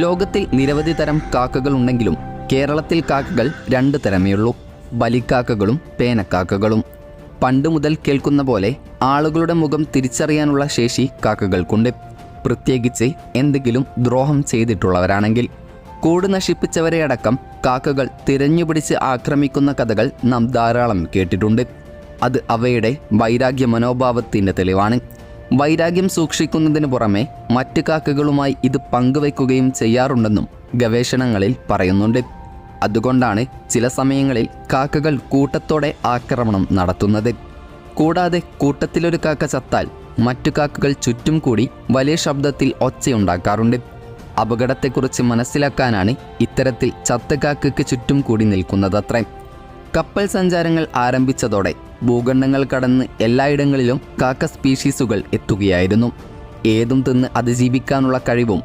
ലോകത്തിൽ നിരവധി തരം കാക്കകൾ ഉണ്ടെങ്കിലും കേരളത്തിൽ കാക്കകൾ രണ്ട് തരമേയുള്ളൂ: ബലിക്കാക്കകളും പേനക്കാക്കകളും. പണ്ട് മുതൽ കേൾക്കുന്ന പോലെ ആളുകളുടെ മുഖം തിരിച്ചറിയാനുള്ള ശേഷി കാക്കകൾക്കുണ്ട്. പ്രത്യേകിച്ച് എന്തെങ്കിലും ദ്രോഹം ചെയ്തിട്ടുള്ളവരാണെങ്കിൽ. കൂട് നശിപ്പിച്ചവരെ അടക്കം കാക്കകൾ തിരഞ്ഞുപിടിച്ച് ആക്രമിക്കുന്ന കഥകൾ നാം ധാരാളം കേട്ടിട്ടുണ്ട്. അത് അവയുടെ വൈരാഗ്യ മനോഭാവത്തിൻ്റെ തെളിവാണ്. വൈരാഗ്യം സൂക്ഷിക്കുന്നതിന് പുറമെ മറ്റ് കാക്കകളുമായി ഇത് പങ്കുവയ്ക്കുകയും ചെയ്യാറുണ്ടെന്നും ഗവേഷണങ്ങളിൽ പറയുന്നുണ്ട്. അതുകൊണ്ടാണ് ചില സമയങ്ങളിൽ കാക്കകൾ കൂട്ടത്തോടെ ആക്രമണം നടത്തുന്നത്. കൂടാതെ കൂട്ടത്തിലൊരു കാക്ക ചത്താൽ മറ്റു കാക്കകൾ ചുറ്റും കൂടി വലിയ ശബ്ദത്തിൽ ഒച്ചയുണ്ടാക്കാറുണ്ട്. അപകടത്തെക്കുറിച്ച് മനസ്സിലാക്കാനാണ് ഇത്തരത്തിൽ ചത്ത കാക്കയ്ക്ക് ചുറ്റും കൂടി നിൽക്കുന്നതത്രേ. കപ്പൽ സഞ്ചാരങ്ങൾ ആരംഭിച്ചതോടെ ഭൂഖണ്ഡങ്ങൾ കടന്ന് എല്ലായിടങ്ങളിലും കാക്ക സ്പീഷീസുകൾ എത്തുകയായിരുന്നു. ഏതും തിന്ന് അതിജീവിക്കാനുള്ള കഴിവും